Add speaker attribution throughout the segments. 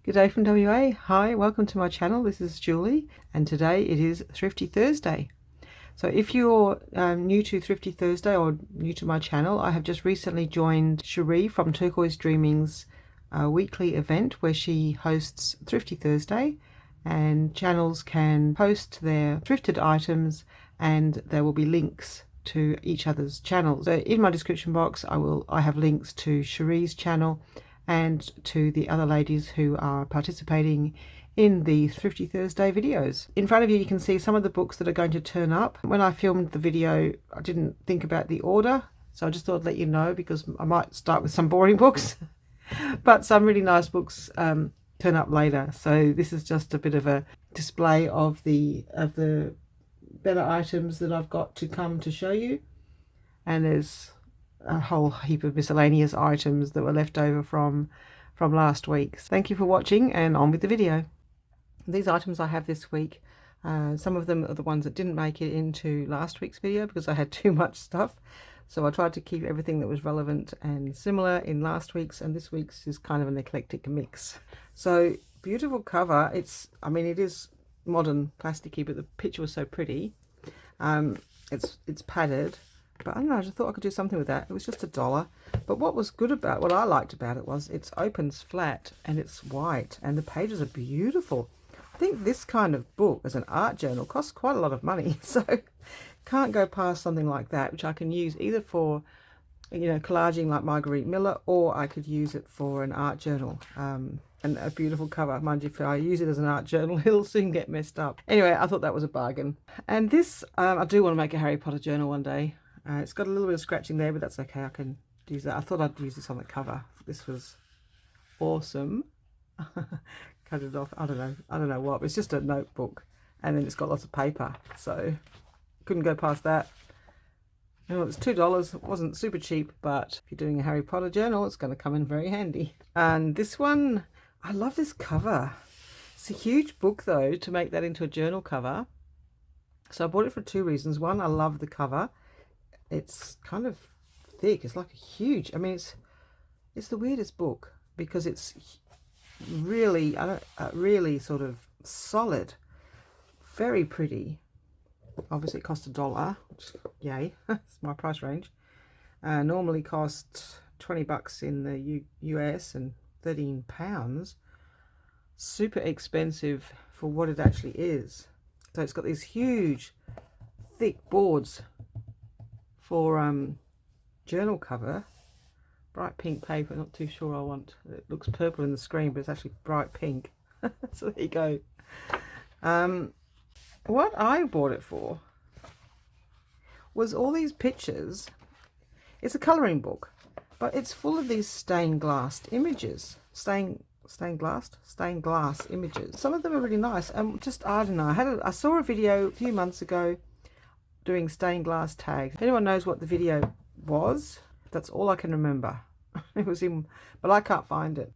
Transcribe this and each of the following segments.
Speaker 1: G'day from WA. Hi, welcome to my channel. This is Julie, and today it is Thrifty Thursday. So if you're new to Thrifty Thursday or new to my channel, I have just recently joined Sheree from Turquoise Dreaming's weekly event where she hosts Thrifty Thursday, and channels can post their thrifted items and there will be links to each other's channels. So in my description box I have links to Sheree's channel and to the other ladies who are participating in the Thrifty Thursday videos. In front of you can see some of the books that are going to turn up. When I filmed the video I didn't think about the order, so I just thought I'd let you know because I might start with some boring books but some really nice books turn up later. So this is just a bit of a display of the better items that I've got to come to show you, and there's a whole heap of miscellaneous items that were left over from last week. Thank you for watching, and on with the video. These items I have this week, some of them are the ones that didn't make it into last week's video because I had too much stuff, so I tried to keep everything that was relevant and similar in last week's, and this week's is kind of an eclectic mix. So beautiful cover. it is modern plasticky, but the picture was so pretty. It's padded, but I don't know, I just thought I could do something with that. It was just $1. But what I liked about it was it opens flat and it's white and the pages are beautiful. I think this kind of book as an art journal costs quite a lot of money, so can't go past something like that, which I can use either for, collaging like Marguerite Miller, or I could use it for an art journal. And a beautiful cover. Mind you, if I use it as an art journal, it'll soon get messed up. Anyway, I thought that was a bargain. And this, I do want to make a Harry Potter journal one day. It's got a little bit of scratching there, but that's okay. I can use that. I thought I'd use this on the cover. This was awesome. Cut it off. I don't know what. It's just a notebook, and then it's got lots of paper, so couldn't go past that. It's $2. It wasn't super cheap, but if you're doing a Harry Potter journal, it's going to come in very handy. And this one, I love this cover. It's a huge book though to make that into a journal cover. So I bought it for two reasons. One, I love the cover. It's kind of thick. It's like a huge, it's the weirdest book because it's really, really sort of solid, very pretty. Obviously it cost $1, which, yay, it's my price range. Normally cost $20 in the US and £13. Super expensive for what it actually is. So it's got these huge thick boards for journal cover, bright pink paper. Not too sure I want, it looks purple in the screen but it's actually bright pink. So there you go. What I bought it for was all these pictures. It's a colouring book, but it's full of these stained glass images. Stained glass images. Some of them are really nice. Just, I don't know, I saw a video a few months ago doing stained glass tags. If anyone knows what the video was, that's all I can remember. It was in, but I can't find it.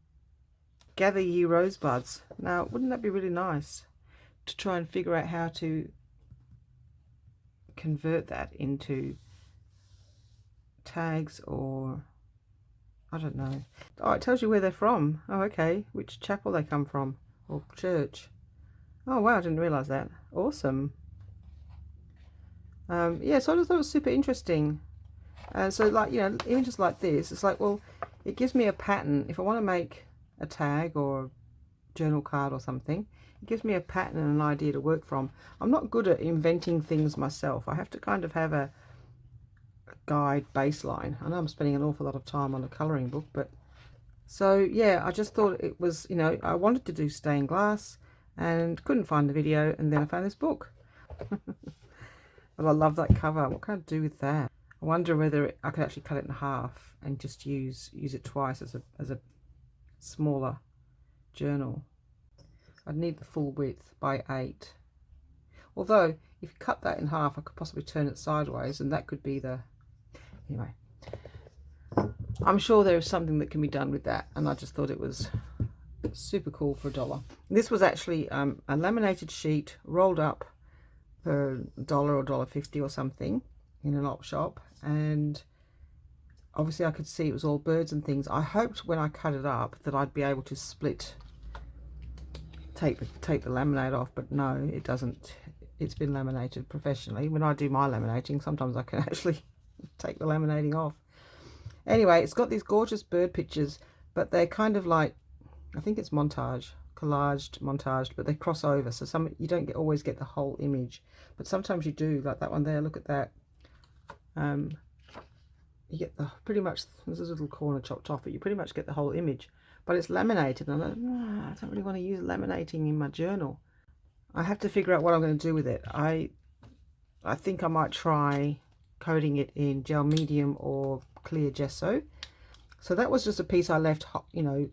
Speaker 1: Gather ye rosebuds. Now, wouldn't that be really nice to try and figure out how to convert that into tags, or I don't know. Oh, it tells you where they're from. Oh, okay, which chapel they come from or church. Oh wow, I didn't realize that. Awesome. Yeah, so I just thought it was super interesting. So like, images like this, it's like, well, it gives me a pattern. If I want to make a tag or a journal card or something, it gives me a pattern and an idea to work from. I'm not good at inventing things myself. I have to kind of have a guide baseline. I know I'm spending an awful lot of time on a colouring book, but so yeah, I just thought it was, I wanted to do stained glass and couldn't find the video, and then I found this book. But I love that cover. What can I do with that? I wonder whether I could actually cut it in half and just use it twice as a smaller journal. I'd need the full width by 8. Although, if you cut that in half, I could possibly turn it sideways, and that could be the... Anyway, I'm sure there is something that can be done with that, and I just thought it was super cool for $1. This was actually a laminated sheet rolled up for $1 or $1.50 or something in an op shop, and obviously I could see it was all birds and things. I hoped when I cut it up that I'd be able to split take the laminate off, but no, it doesn't. It's been laminated professionally. When I do my laminating, sometimes I can actually take the laminating off. Anyway, it's got these gorgeous bird pictures, but they're kind of like, I think it's montaged, but they cross over, so some you don't always get the whole image, but sometimes you do, like that one there. Look at that. You get the pretty much, there's a little corner chopped off, but you pretty much get the whole image, but it's laminated, and I don't really want to use laminating in my journal. I have to figure out what I'm going to do with it. I think I might try coating it in gel medium or clear gesso. So that was just a piece I left, you know,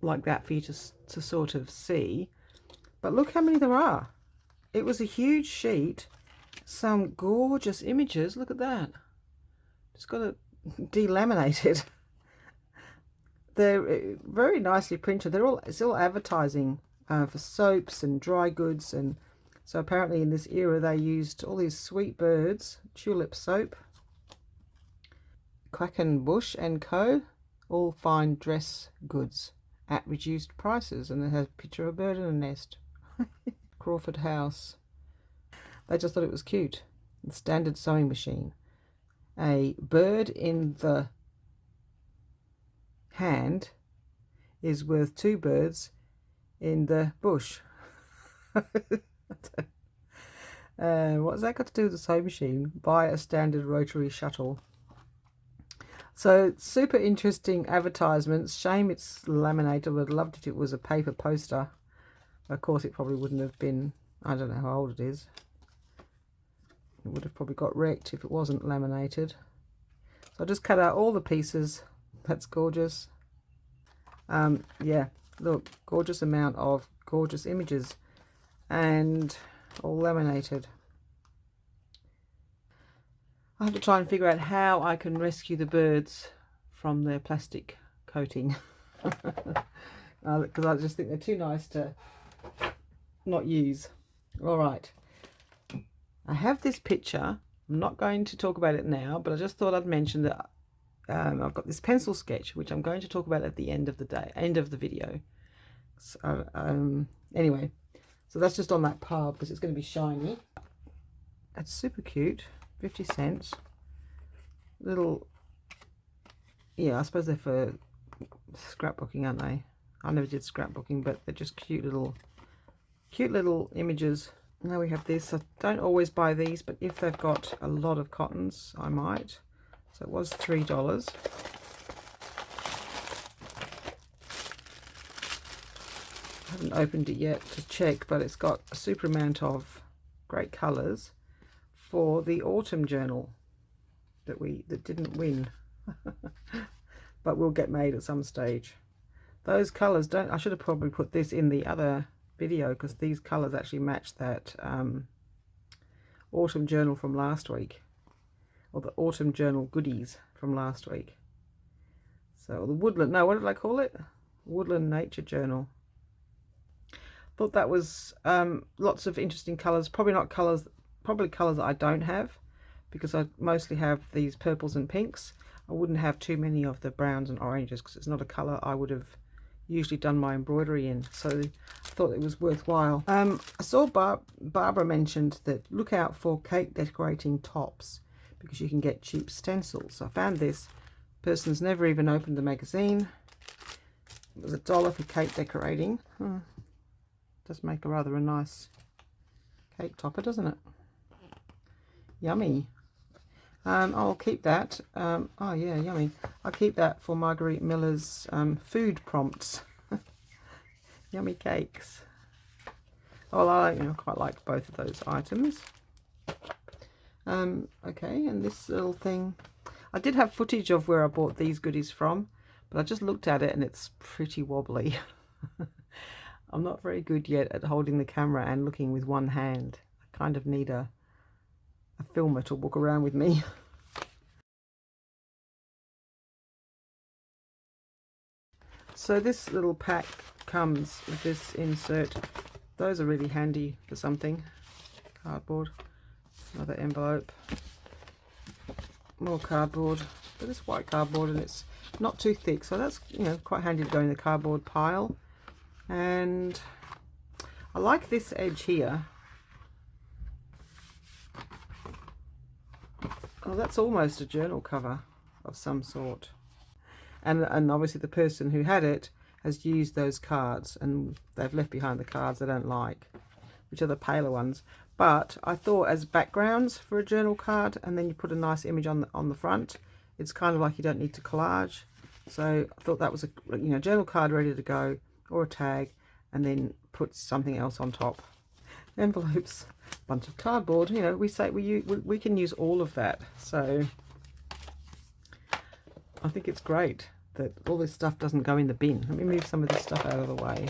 Speaker 1: like that for you to sort of see. But look how many there are. It was a huge sheet, some gorgeous images. Look at that. Just got to delaminate it. They're very nicely printed. It's all advertising for soaps and dry goods, and so apparently in this era they used all these sweet birds. Tulip soap, Quackenbush and Co. All fine dress goods at reduced prices, and it has a picture of a bird in a nest. Crawford House. They just thought it was cute. The standard sewing machine. A bird in the hand is worth 2 birds in the bush. What's that got to do with the sewing machine? Buy a standard rotary shuttle. So super interesting advertisements. Shame it's laminated. Would have loved it if it was a paper poster. Of course it probably wouldn't have been. I don't know how old it is. It would have probably got wrecked if it wasn't laminated. So I just cut out all the pieces. That's gorgeous. Yeah, look, gorgeous amount of gorgeous images, and all laminated. I have to try and figure out how I can rescue the birds from their plastic coating, because I just think they're too nice to not use. All right, I have this picture. I'm not going to talk about it now, but I just thought I'd mention that I've got this pencil sketch, which I'm going to talk about at the end of the video. So, anyway, so that's just on that pile because it's going to be shiny. It's super cute. 50 cents. Little, yeah, I suppose they're for scrapbooking, aren't they? I never did scrapbooking, but they're just cute little images. Now we have this. I don't always buy these, but if they've got a lot of cottons, I might. So it was $3. I haven't opened it yet to check, but it's got a super amount of great colours for the autumn journal that didn't win, but will get made at some stage. Those colours don't. I should have probably put this in the other video because these colours actually match that autumn journal from last week, or the autumn journal goodies from last week. So the woodland. No, what did I call it? Woodland Nature Journal. Thought that was lots of interesting colours. Probably colours that I don't have, because I mostly have these purples and pinks. I wouldn't have too many of the browns and oranges because it's not a colour I would have usually done my embroidery in, so I thought it was worthwhile. I saw Barbara mentioned that look out for cake decorating tops because you can get cheap stencils. So I found this. Person's never even opened the magazine. It was $1 for cake decorating. Does make a rather nice cake topper, doesn't it? Yummy. I'll keep that. Oh yeah, yummy. I'll keep that for Marguerite Miller's food prompts. Yummy cakes. Oh, I quite liked both of those items. Okay, and this little thing. I did have footage of where I bought these goodies from, but I just looked at it and it's pretty wobbly. I'm not very good yet at holding the camera and looking with one hand. I kind of need a filmer to walk around with me. So this little pack comes with this insert. Those are really handy for something. Cardboard, another envelope, more cardboard, but it's white cardboard and it's not too thick, so that's quite handy to go in the cardboard pile. And I like this edge here. Oh, that's almost a journal cover of some sort. And obviously the person who had it has used those cards, and they've left behind the cards they don't like, which are the paler ones. But I thought as backgrounds for a journal card, and then you put a nice image on the front, it's kind of like you don't need to collage. So I thought that was a journal card ready to go, or a tag, and then put something else on top. Envelopes, bunch of cardboard. You know, we say we can use all of that. So I think it's great that all this stuff doesn't go in the bin. Let me move some of this stuff out of the way,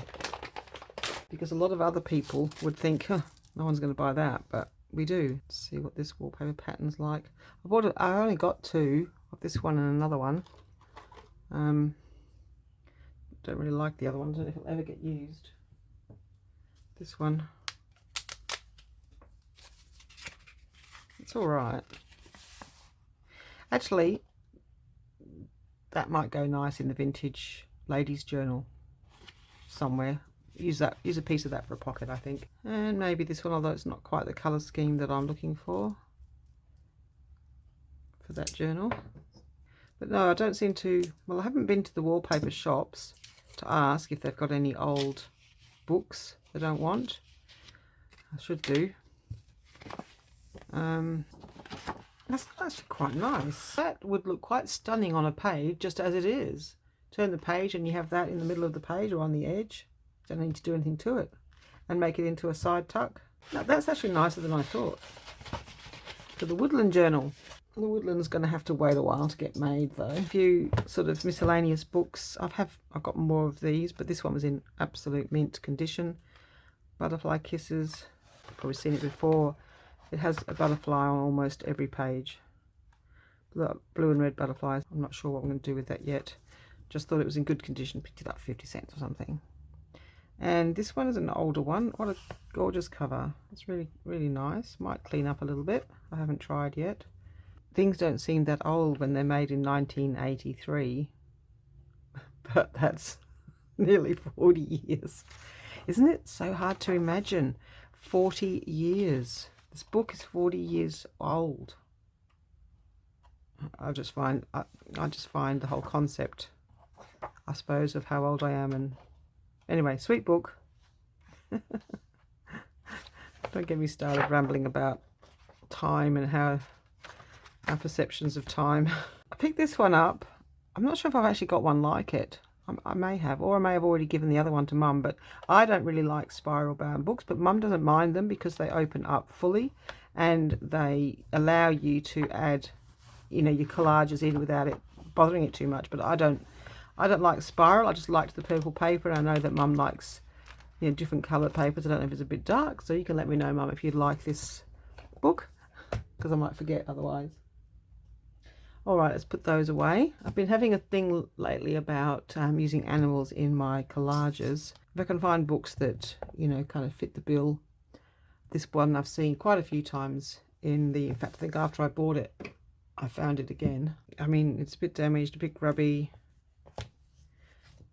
Speaker 1: because a lot of other people would think, huh, no one's going to buy that, but we do. Let's see what this wallpaper pattern's like. I only got 2 of this one and another one. Don't really like the other one. I don't know if it'll ever get used. This one, it's all right. Actually, that might go nice in the vintage ladies journal somewhere. Use a piece of that for a pocket, I think. And maybe this one, although it's not quite the colour scheme that I'm looking for that journal. But no, I don't seem to, well, I haven't been to the wallpaper shops to ask if they've got any old books I don't want. I should do. That's actually quite nice. That would look quite stunning on a page just as it is. Turn the page and you have that in the middle of the page or on the edge. Don't need to do anything to it. And make it into a side tuck. Now, that's actually nicer than I thought. For the woodland journal. The woodland's going to have to wait a while to get made though. A few sort of miscellaneous books. I've got more of these, but this one was in absolute mint condition. Butterfly Kisses. You've probably seen it before. It has a butterfly on almost every page. Blue and red butterflies. I'm not sure what I'm going to do with that yet. Just thought it was in good condition. Picked it up 50 cents or something. And this one is an older one. What a gorgeous cover. It's really, really nice. Might clean up a little bit. I haven't tried yet. Things don't seem that old when they're made in 1983. But that's nearly 40 years. Isn't it so hard to imagine? 40 years. This book is 40 years old. I just find the whole concept, I suppose, of how old I am. And anyway, sweet book. Don't get me started rambling about time and how our perceptions of time. I picked this one up. I'm not sure if I've actually got one like it. I may have, or I may have already given the other one to Mum, but I don't really like spiral bound books, but Mum doesn't mind them because they open up fully and they allow you to add, you know, your collages in without it bothering it too much. But I don't like spiral. I just liked the purple paper, and I know that Mum likes, you know, different coloured papers. I don't know if it's a bit dark, so you can let me know, Mum, if you'd like this book, because I might forget otherwise. All right, let's put those away. I've been having a thing lately about using animals in my collages. If I can find books that, you know, kind of fit the bill. This one I've seen quite a few times in fact, I think after I bought it, I found it again. I mean, it's a bit damaged, a bit grubby,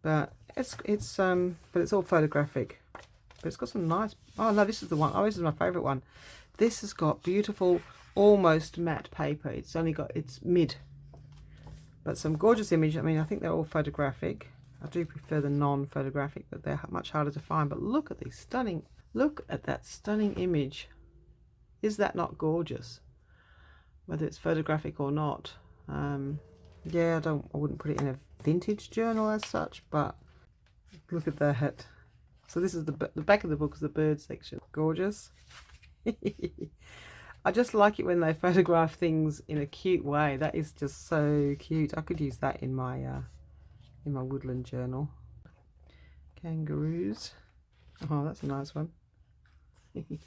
Speaker 1: but it's all photographic. But it's got some nice, oh no, this is the one. Oh, this is my favourite one. This has got beautiful, almost matte paper. It's mid, but some gorgeous image. I mean, I think they're all photographic. I do prefer the non-photographic, but they're much harder to find. But look at these stunning, look at that stunning image. Is that not gorgeous? Whether it's photographic or not. Yeah, I wouldn't put it in a vintage journal as such, but look at that. So this is the back of the book is the bird section. Gorgeous. I just like it when they photograph things in a cute way. That is just so cute. I could use that in my woodland journal. Kangaroos. Oh, that's a nice one. Then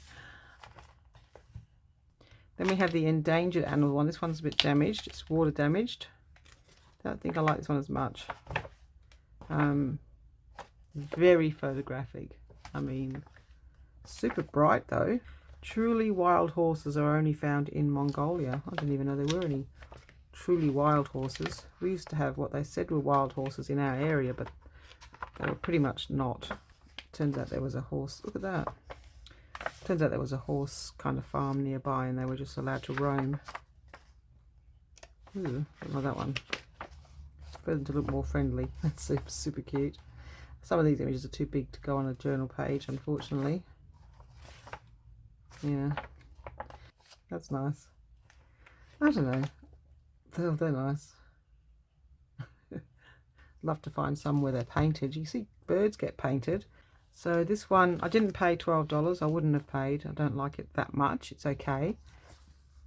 Speaker 1: we have the endangered animal one. This one's a bit damaged. It's water damaged. Don't think I like this one as much. Very photographic. I mean, super bright though. Truly wild horses are only found in Mongolia. I didn't even know there were any truly wild horses. We used to have what they said were wild horses in our area, but they were pretty much not. Turns out there was a horse. Look at that. Turns out there was a horse kind of farm nearby, and they were just allowed to roam. Ooh, I like that one. For them to look more friendly. That's super, super cute. Some of these images are too big to go on a journal page, unfortunately. Yeah, that's nice. I don't know. They're nice. Love to find some where they're painted. You see birds get painted. So this one, I didn't pay $12. I wouldn't have paid. I don't like it that much. It's okay.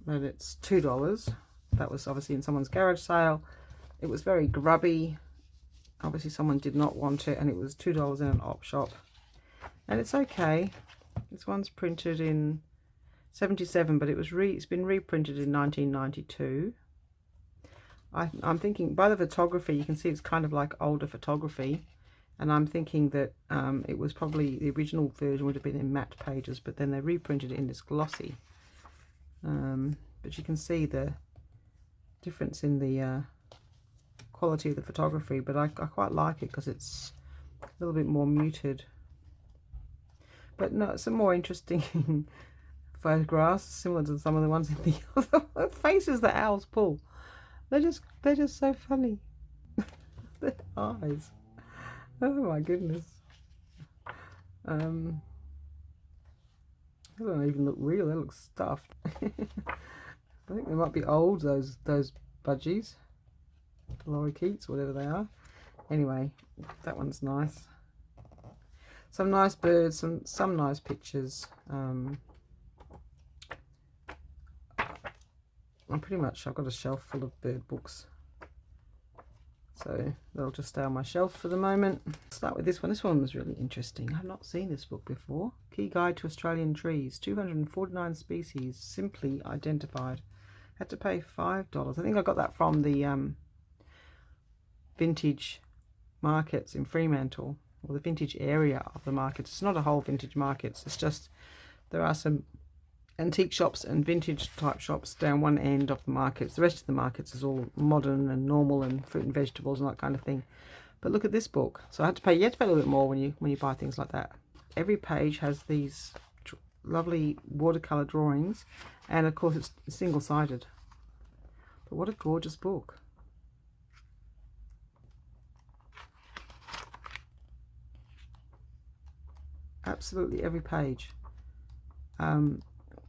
Speaker 1: But it's $2. That was obviously in someone's garage sale. It was very grubby. Obviously someone did not want it, and it was $2 in an op shop. And it's okay. This one's printed in 77, but it's been reprinted in 1992. I'm thinking by the photography, you can see it's kind of like older photography. And I'm thinking that it was probably, the original version would have been in matte pages, but then they reprinted it in this glossy. But you can see the difference in the quality of the photography, but I quite like it because it's a little bit more muted. But no, some more interesting photographs, similar to some of the ones in the other faces that owls pull. They're just so funny. Their eyes. Oh my goodness. They don't even look real, they look stuffed. I think they might be old, those budgies. Lorikeets, whatever they are. Anyway, that one's nice. Some nice birds, some nice pictures. I'm pretty much, I've got a shelf full of bird books. So they'll just stay on my shelf for the moment. Start with this one. This one was really interesting. I've not seen this book before. Key Guide to Australian Trees. 249 species simply identified. Had to pay $5. I think I got that from the vintage markets in Fremantle, or the vintage area of the markets. It's not a whole vintage market. It's just there are some antique shops and vintage type shops down one end of the markets. The rest of the markets is all modern and normal and fruit and vegetables and that kind of thing. But look at this book. So I had to pay. You have to pay a little bit more when you buy things like that. Every page has these lovely watercolor drawings, and of course it's single-sided. But what a gorgeous book. Absolutely every page.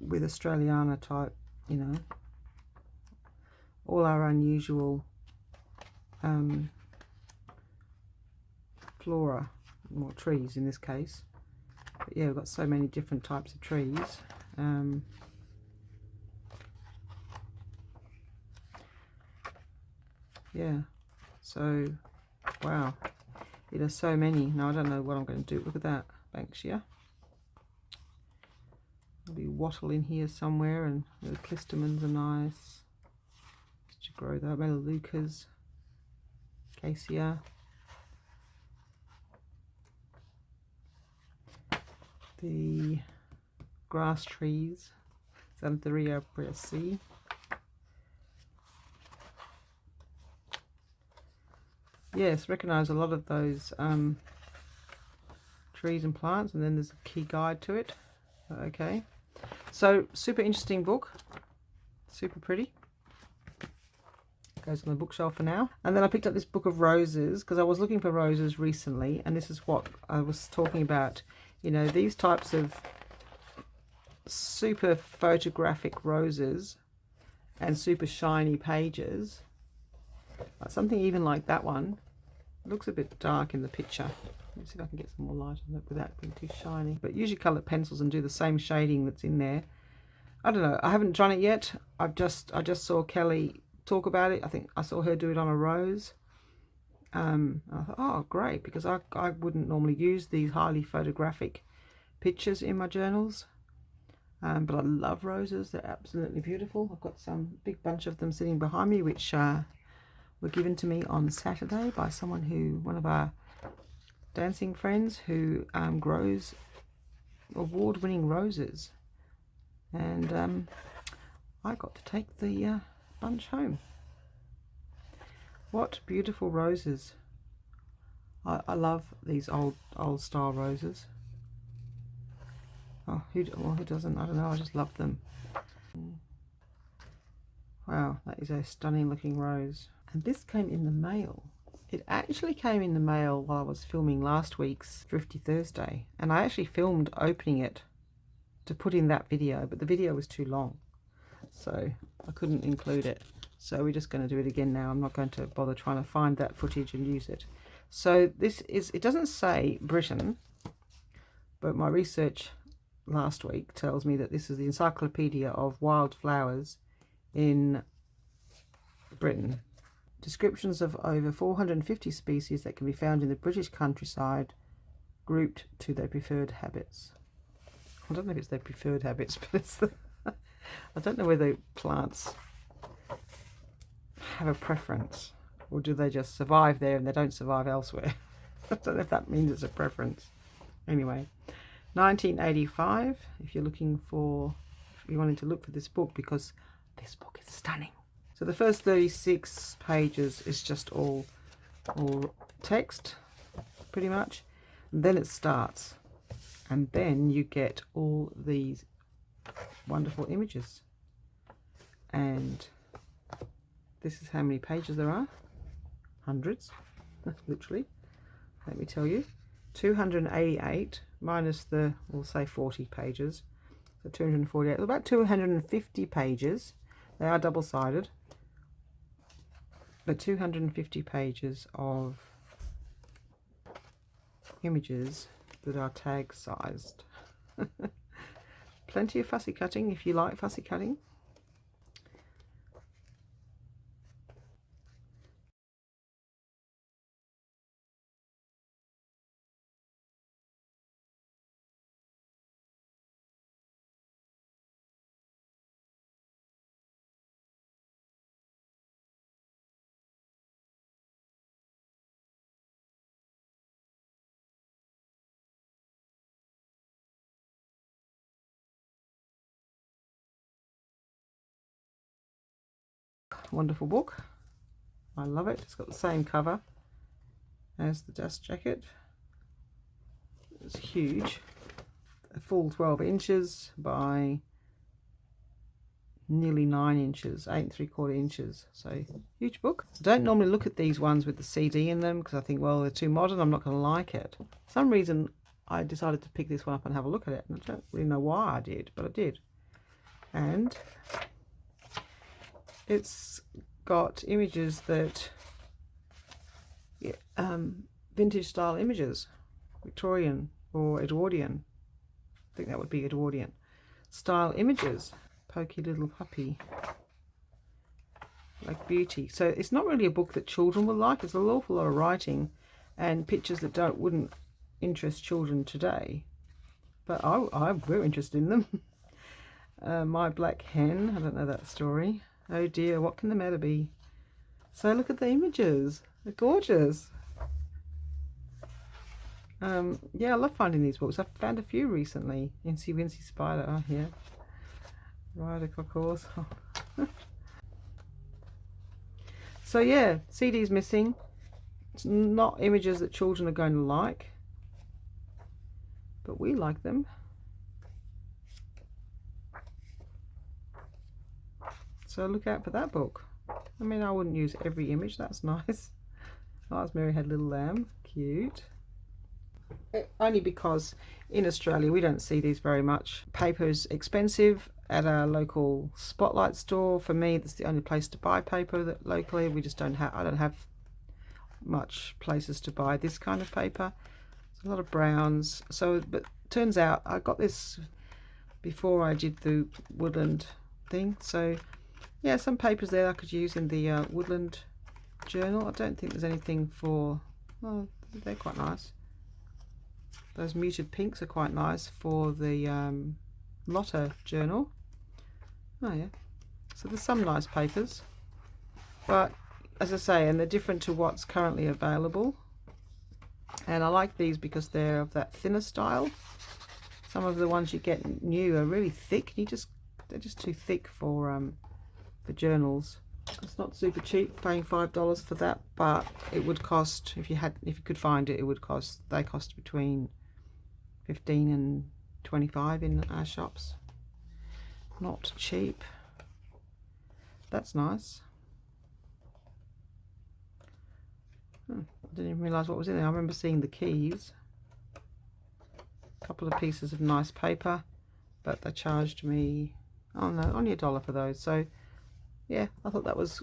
Speaker 1: With Australiana type, you know, all our unusual flora, or trees in this case. But yeah, we've got so many different types of trees. Yeah, so wow, it has so many. Now I don't know what I'm going to do. Look at that, Banksia. There'll be wattle in here somewhere, and the clistamens are nice. Just to grow that. Melaleucas, acacia. The grass trees, Xantheria Bracea. Yes, recognise a lot of those trees and plants, and then there's a key guide to it. Okay, so super interesting book, super pretty. Goes on the bookshelf for now. And then I picked up this book of roses because I was looking for roses recently, and this is what I was talking about. You know, these types of super photographic roses and super shiny pages, something even like that one. It looks a bit dark in the picture. Let me see if I can get some more light on it without being too shiny. But use your coloured pencils and do the same shading that's in there. I don't know. I haven't done it yet. I just saw Kelly talk about it. I think I saw her do it on a rose. I thought, oh, great, because I wouldn't normally use these highly photographic pictures in my journals. But I love roses. They're absolutely beautiful. I've got some big bunch of them sitting behind me, which were given to me on Saturday by one of our dancing friends who grows award-winning roses, and I got to take the bunch home. What beautiful roses. I love these old style roses. Oh, who doesn't? I don't know, I just love them. Wow, that is a stunning looking rose. And this came in the mail. It actually came in the mail while I was filming last week's Thrifty Thursday, and I actually filmed opening it to put in that video, but the video was too long, so I couldn't include it. So we're just going to do it again now. I'm not going to bother trying to find that footage and use it. So this is, it doesn't say Britain, but my research last week tells me that this is the encyclopedia of wildflowers in Britain. Descriptions of over 450 species that can be found in the British countryside, grouped to their preferred habits. I don't know if it's their preferred habits, but it's the I don't know whether plants have a preference, or do they just survive there and they don't survive elsewhere. I don't know if that means it's a preference. Anyway, 1985, if you're looking for, if you wanted to look for this book, because this book is stunning. So the first 36 pages is just all text, pretty much. And then it starts, and then you get all these wonderful images. And this is how many pages there are. Hundreds, literally. Let me tell you, 288 minus the, we'll say 40 pages. So 248, about 250 pages. They are double-sided. But 250 pages of images that are tag sized. Plenty of fussy cutting if you like fussy cutting. Wonderful book. I love it. It's got the same cover as the dust jacket. It's huge, a full 12 inches by nearly 9 inches, 8 3/4 inches. So huge book. I don't normally look at these ones with the CD in them because I think, well, they're too modern, I'm not going to like it. For some reason I decided to pick this one up and have a look at it, and I don't really know why I did, but I did. And it's got images that vintage style images, Victorian or Edwardian, I think that would be Edwardian style images. Pokey little puppy, like beauty. So it's not really a book that children will like. It's an awful lot of writing and pictures that wouldn't interest children today, but we're interested in them. My Black Hen, I don't know that story. Oh dear, what can the matter be? So look at the images, they're gorgeous. Yeah, I love finding these books. I've found a few recently. Incy Wincy Spider, oh yeah. Rider Cock Horse. So yeah, CD's missing. It's not images that children are going to like, but we like them. So look out for that book. I mean, I wouldn't use every image. That's nice. Oh, Mary Had Little Lamb. Cute. Only because in Australia we don't see these very much. Paper's expensive at a local Spotlight store. For me, that's the only place to buy paper that locally. We just don't have, I don't have much places to buy this kind of paper. It's a lot of browns. So, but turns out I got this before I did the woodland thing. So yeah, some papers there I could use in the woodland journal. I don't think there's anything for, well, they're quite nice. Those muted pinks are quite nice for the Lotta journal. Oh yeah, so there's some nice papers, but as I say, and they're different to what's currently available. And I like these because they're of that thinner style. Some of the ones you get new are really thick. They're just too thick for journals. It's not super cheap paying $5 for that, but it would cost, if you could find it, they cost between 15 and 25 in our shops. Not cheap. That's nice. I didn't even realise what was in there. I remember seeing the keys. A couple of pieces of nice paper, but they charged me, oh no, only $1 for those. So yeah, I thought that was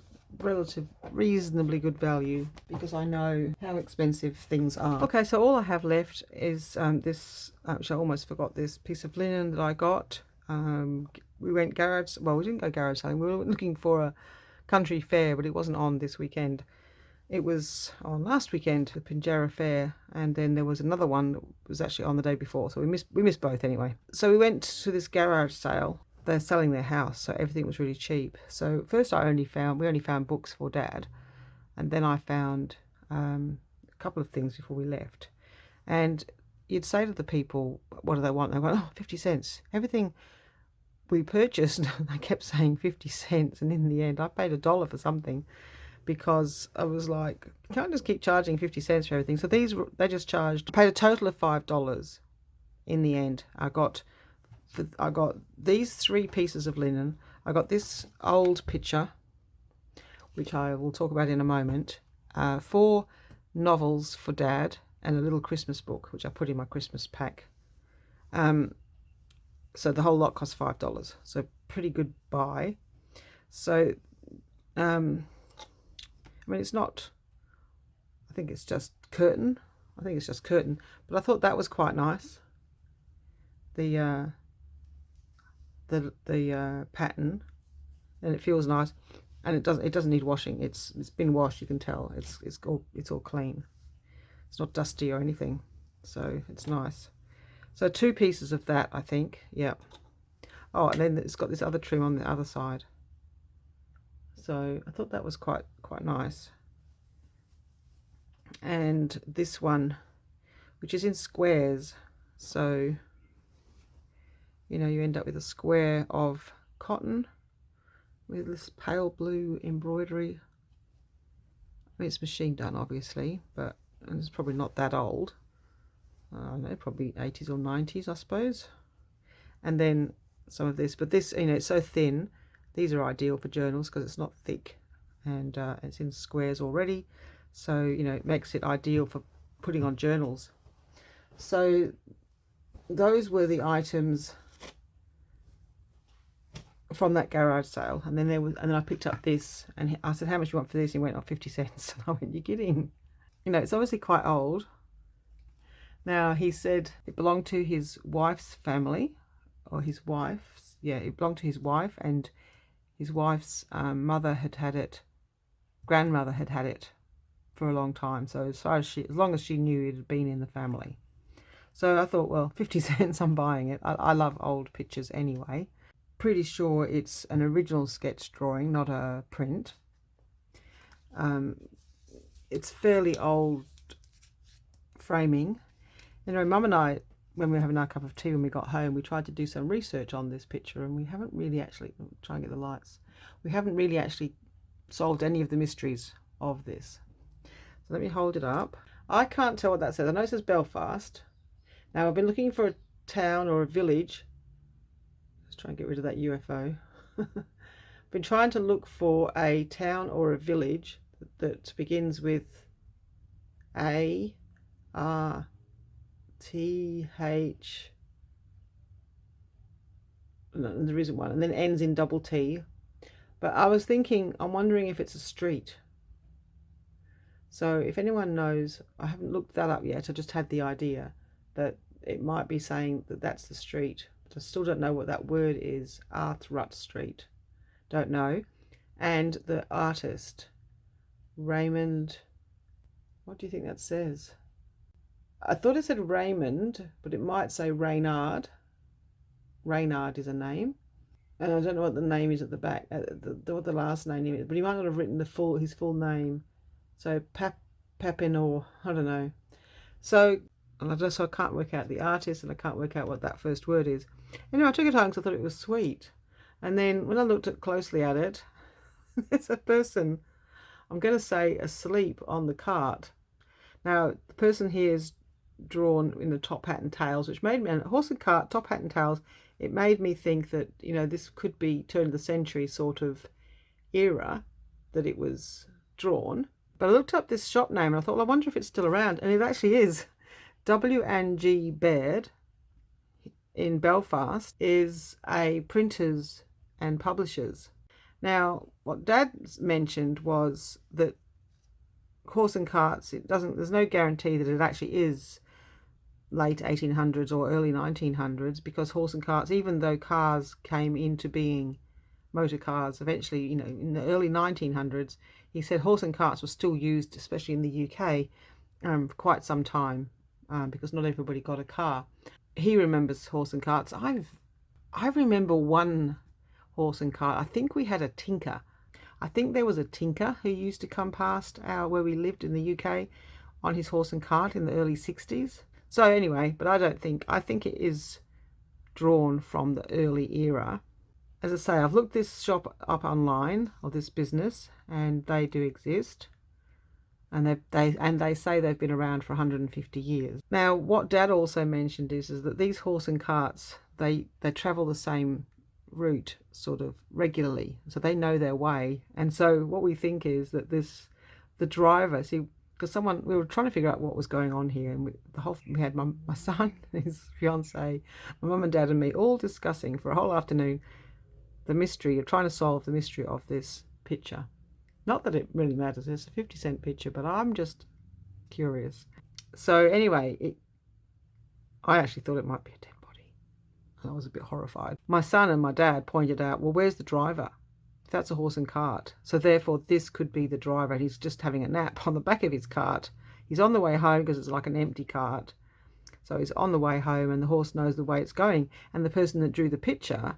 Speaker 1: reasonably good value, because I know how expensive things are. Okay, so all I have left is this, which I almost forgot, this piece of linen that I got. We went garage, well, we didn't go garage selling, we were looking for a country fair, but it wasn't on this weekend. It was on last weekend, the Pinjarra Fair, and then there was another one that was actually on the day before, so we missed both anyway. So we went to this garage sale. They're selling their house, so everything was really cheap. So first we only found books for Dad, and then I found a couple of things before we left. And you'd say to the people, what do they want? They went, oh, 50 cents. Everything we purchased, they kept saying 50 cents, and in the end I paid $1 for something, because I was like, you can't just keep charging 50 cents for everything. So they just charged, I paid a total of $5 in the end. I got these 3 pieces of linen. I got this old picture, which I will talk about in a moment, 4 novels for Dad, and a little Christmas book, which I put in my Christmas pack. So the whole lot cost $5. So pretty good buy. So, I mean, it's not, I think it's just curtain. But I thought that was quite nice. The pattern, and it feels nice, and it doesn't need washing. It's been washed, you can tell. It's all clean. It's not dusty or anything, so it's nice. So 2 pieces of that, I think. Yeah. Oh, and then it's got this other trim on the other side. So I thought that was quite nice. And this one, which is in squares, so you know, you end up with a square of cotton with this pale blue embroidery. I mean, it's machine done, obviously, but it's probably not that old. I don't know, probably 80s or 90s, I suppose. And then some of this, but this, you know, it's so thin. These are ideal for journals because it's not thick, and it's in squares already. So, you know, it makes it ideal for putting on journals. So those were the items from that garage sale. And then I picked up this, and I said, how much do you want for this? And he went, oh, 50 cents. And I went, you're kidding. You know, it's obviously quite old. Now, he said it belonged to his wife's family, or his wife's, yeah, it belonged to his wife, and his wife's grandmother had had it for a long time. So as long as she knew it had been in the family. So I thought, well, 50 cents, I'm buying it. I love old pictures anyway. Pretty sure it's an original sketch drawing, not a print. It's fairly old framing. You know, Mum and I, when we were having our cup of tea when we got home, we tried to do some research on this picture, and we haven't really actually, try and get the lights, we haven't really actually solved any of the mysteries of this. So let me hold it up. I can't tell what that says. I know it says Belfast. Now, I've been looking for a town or a village. Let's try and get rid of that UFO. Been trying to look for a town or a village that begins with A, R, T, H. No, there isn't one. And then ends in double T. But I was thinking, I'm wondering if it's a street. So if anyone knows, I haven't looked that up yet. I just had the idea that it might be saying that that's the street. But I still don't know what that word is. Arthrut Street. Don't know. And the artist, Raymond, what do you think that says? I thought it said Raymond, but it might say Reynard. Reynard is a name. And I don't know what the name is at the back, what the last name is, but he might not have written his full name. So Papin, or I don't know. So I can't work out the artist, and I can't work out what that first word is. Anyway, I took it home because I thought it was sweet. And then when I looked closely at it, there's a person, I'm going to say, asleep on the cart. Now, the person here is drawn in the top hat and tails, which made me, and horse and cart, top hat and tails, it made me think that, you know, this could be turn of the century sort of era that it was drawn. But I looked up this shop name and I thought, well, I wonder if it's still around. And it actually is. W&G Baird in Belfast is a printers and publishers. Now, what Dad mentioned was that horse and carts, there's no guarantee that it actually is late 1800s or early 1900s, because horse and carts, even though cars came into being, motor cars eventually, you know, in the early 1900s, he said horse and carts were still used, especially in the UK, for quite some time, because not everybody got a car. He remembers horse and carts. I remember one horse and cart. I think we had a tinker. I think there was a tinker who used to come past where we lived in the UK on his horse and cart in the early 60s. So anyway, but I think it is drawn from the early era. As I say, I've looked this shop up online, or this business, and they do exist. And they say they've been around for 150 years. Now, what Dad also mentioned is that these horse and carts, they travel the same route sort of regularly, so they know their way. And so what we think is that the driver, see, because we were trying to figure out what was going on here, and we had my son, his fiance, my mum and Dad and me all discussing for a whole afternoon the mystery of trying to solve the mystery of this picture. Not that it really matters, it's a 50-cent picture, but I'm just curious. So anyway, I actually thought it might be a dead body. I was a bit horrified. My son and my dad pointed out, well, where's the driver? That's a horse and cart. So therefore this could be the driver. He's just having a nap on the back of his cart. He's on the way home because it's like an empty cart. So he's on the way home and the horse knows the way it's going. And the person that drew the picture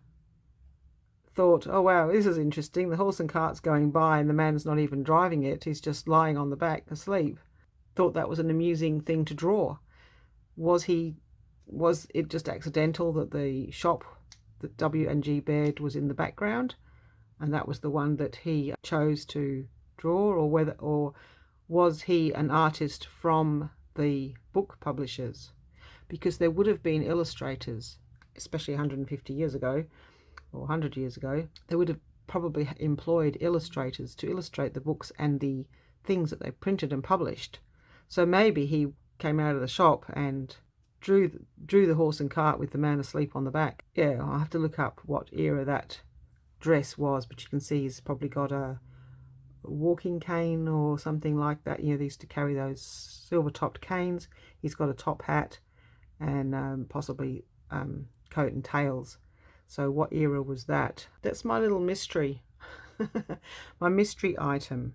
Speaker 1: thought, oh wow, this is interesting. The horse and cart's going by and the man's not even driving it. He's just lying on the back asleep. Thought that was an amusing thing to draw. Was it just accidental that the shop, that W&G Baird, was in the background and that was the one that he chose to draw, or was he an artist from the book publishers? Because there would have been illustrators, especially 150 years ago or 100 years ago. They would have probably employed illustrators to illustrate the books and the things that they printed and published. So maybe he came out of the shop and drew the horse and cart with the man asleep on the back. Yeah, I'll have to look up what era that dress was, but you can see he's probably got a walking cane or something like that. You know, they used to carry those silver-topped canes. He's got a top hat and possibly coat and tails. So what era was that? That's my little mystery. My mystery item.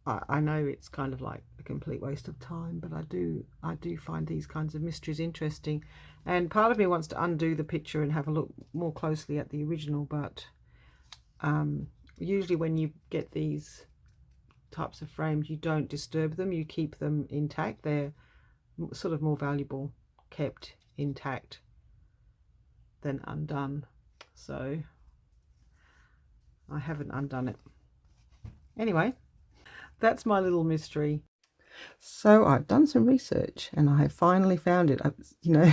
Speaker 1: I know it's kind of like a complete waste of time, but I do find these kinds of mysteries interesting. And part of me wants to undo the picture and have a look more closely at the original, but usually when you get these types of frames, you don't disturb them, you keep them intact. They're sort of more valuable kept intact than undone. So I haven't undone it. Anyway, that's my little mystery. So I've done some research and I have finally found it. You know,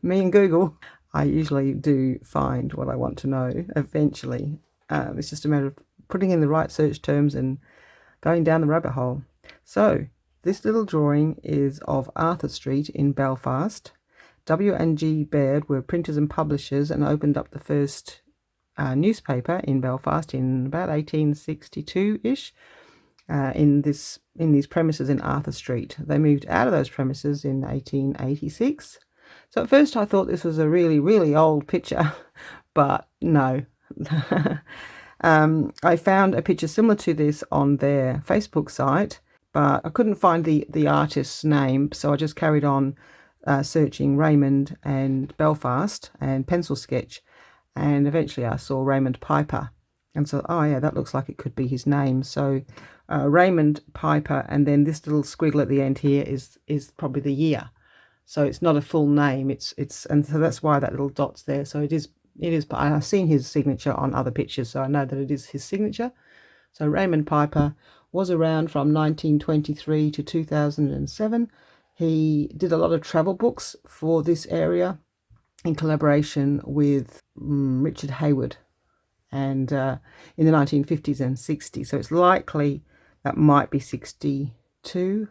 Speaker 1: me and Google, I usually do find what I want to know eventually. It's just a matter of putting in the right search terms and going down the rabbit hole. So this little drawing is of Arthur Street in Belfast. W&G Baird were printers and publishers and opened up the first newspaper in Belfast in about 1862-ish. In these premises in Arthur Street. They moved out of those premises in 1886. So at first I thought this was a really, really old picture, but no. I found a picture similar to this on their Facebook site, but I couldn't find the artist's name, so I just carried on searching Raymond and Belfast and pencil sketch, and eventually I saw Raymond Piper. And so, oh yeah, that looks like it could be his name. So Raymond Piper, and then this little squiggle at the end here is probably the year. So it's not a full name. And so that's why that little dot's there. So it is. But I've seen his signature on other pictures, so I know that it is his signature. So Raymond Piper was around from 1923 to 2007. He did a lot of travel books for this area in collaboration with Richard Hayward, and in the 1950s and 60s. So it's likely that might be 62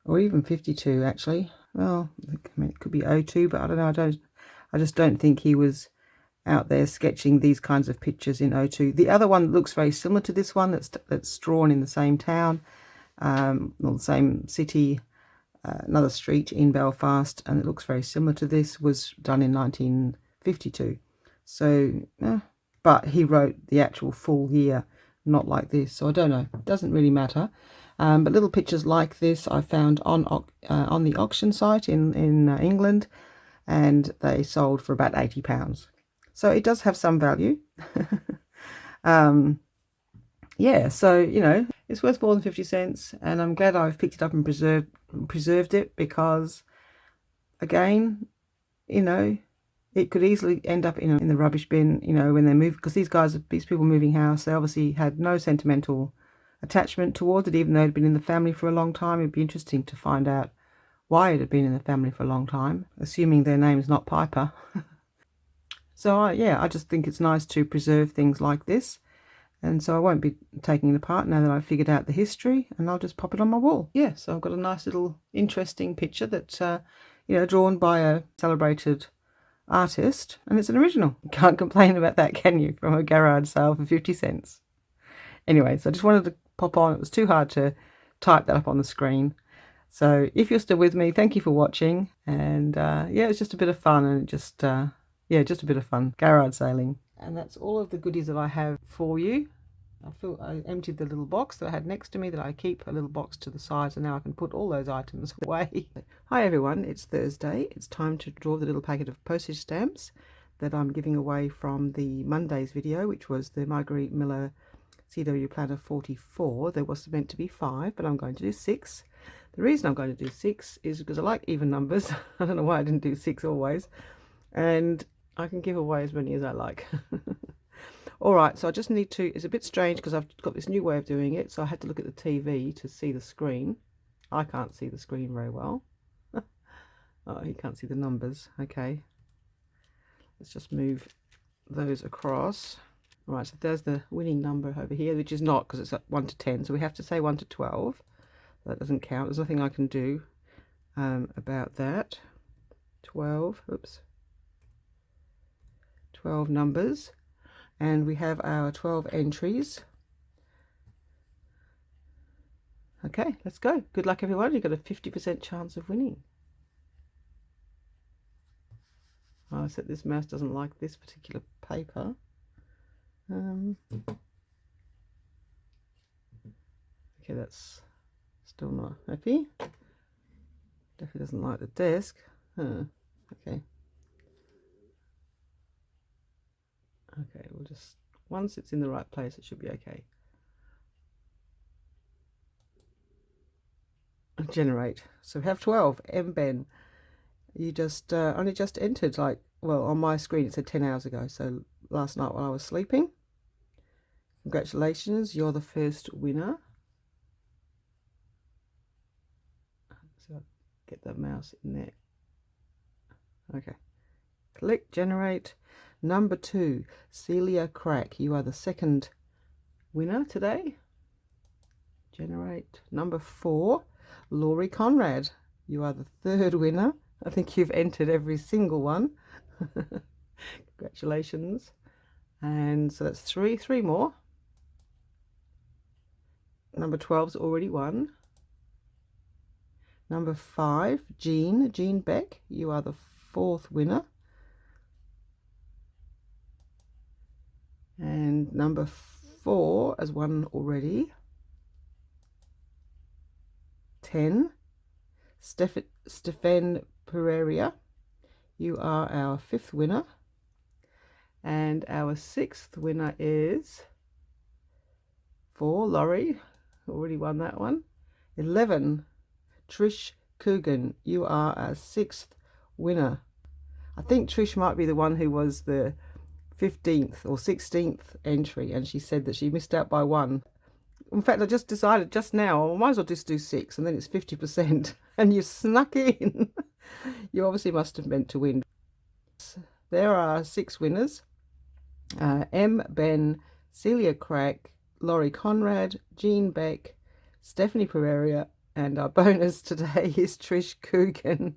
Speaker 1: or even 52 actually. Well, I mean, it could be 02, but I don't know. I just don't think he was out there sketching these kinds of pictures in 02. The other one looks very similar to this one, that's drawn in the same town, or the same city, another street in Belfast, and it looks very similar to this, was done in 1952. So, but he wrote the actual full year, not like this. So I don't know. It doesn't really matter. But little pictures like this I found on the auction site in England, and they sold for about £80. So it does have some value. Yeah, so, you know, it's worth more than 50 cents, and I'm glad I've picked it up and preserved it, because, again, you know, it could easily end up in the rubbish bin, you know, when they move, because these people moving house, they obviously had no sentimental attachment towards it, even though it had been in the family for a long time. It'd be interesting to find out why it had been in the family for a long time, assuming their name is not Piper. So yeah, I just think it's nice to preserve things like this. And so I won't be taking it apart now that I've figured out the history, and I'll just pop it on my wall. Yeah, so I've got a nice little interesting picture that, you know, drawn by a celebrated artist, and it's an original. You can't complain about that, can you, from a garage sale for 50 cents. Anyway, so I just wanted to pop on. It was too hard to type that up on the screen. So if you're still with me, thank you for watching. And yeah, it's just a bit of fun, and just yeah, just a bit of fun garage sailing. And that's all of the goodies that I have for you. I emptied the little box that I had next to me, that I keep a little box to the side, so now I can put all those items away. Hi everyone, it's Thursday. It's time to draw the little packet of postage stamps that I'm giving away from the Monday's video, which was the Marguerite Miller CW Planner 44. There was meant to be 5, but I'm going to do 6. The reason I'm going to do 6 is because I like even numbers. I don't know why I didn't do 6 always. And I can give away as many as I like. Alright, so I just need to, it's a bit strange because I've got this new way of doing it, so I had to look at the TV to see the screen. I can't see the screen very well. Oh, you can't see the numbers. Okay. Let's just move those across. Alright, so there's the winning number over here, which is not, because it's at 1 to 10, so we have to say 1 to 12. That doesn't count. There's nothing I can do about that. 12, oops. 12 numbers, and we have our 12 entries. Okay, let's go. Good luck everyone. You've got a 50% chance of winning. Oh, so this mouse doesn't like this particular paper. Okay, that's still not happy. Definitely doesn't like the desk. Okay. Okay, we'll just, once it's in the right place, it should be okay. Generate. So we have 12. Ben, you just only just entered, like, well, on my screen it said 10 hours ago, so last night while I was sleeping. Congratulations, you're the first winner. So get that mouse in there. Okay. Click generate. Number 2, Celia Crack. You are the second winner today. Generate. Number 4, Laurie Conrad. You are the third winner. I think you've entered every single one. Congratulations. And so that's 3 more. Number 12's already won. Number 5, Jean Beck. You are the 4th winner. And number 4 has won already. 10, Stefan Pereira. You are our 5th winner. And our 6th winner is 4, Laurie. Already won that one. 11, Trish Coogan. You are our 6th winner. I think Trish might be the one who was the 15th or 16th entry, and she said that she missed out by one. In fact, I just decided just now, I might as well just do 6, and then it's 50%. And you snuck in. You obviously must have meant to win. There are 6 winners. M. Ben, Celia Crack, Laurie Conrad, Jean Beck, Stephanie Pereira, and our bonus today is Trish Coogan.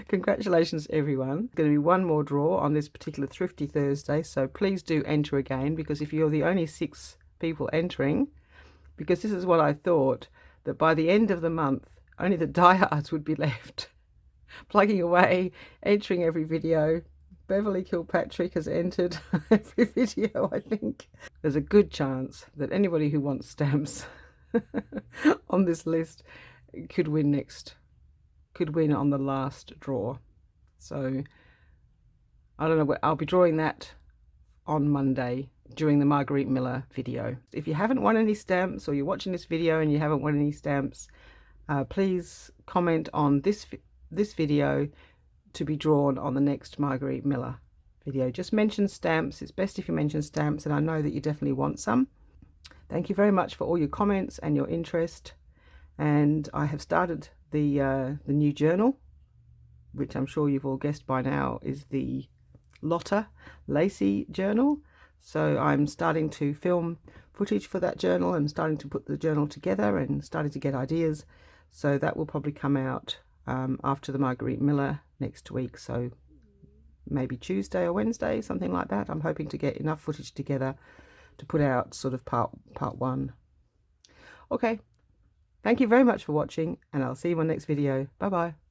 Speaker 1: Congratulations, everyone. There's going to be one more draw on this particular Thrifty Thursday, so please do enter again, because if you're the only 6 people entering, because this is what I thought, that by the end of the month, only the diehards would be left, plugging away, entering every video. Beverly Kilpatrick has entered every video, I think. There's a good chance that anybody who wants stamps on this list could win on the last draw. So I don't know, I'll be drawing that on Monday during the Marguerite Miller video. If you haven't won any stamps, or you're watching this video and you haven't won any stamps, please comment on this video to be drawn on the next Marguerite Miller video. Just mention stamps. It's best if you mention stamps, and I know that you definitely want some. Thank you very much for all your comments and your interest. And I have started the new journal, which I'm sure you've all guessed by now is the Lotta Lacey journal. So I'm starting to film footage for that journal and starting to put the journal together and starting to get ideas. So that will probably come out after the Marguerite Miller next week, so maybe Tuesday or Wednesday, something like that. I'm hoping to get enough footage together to put out sort of part 1. Okay, thank you very much for watching, and I'll see you in my next video. Bye bye.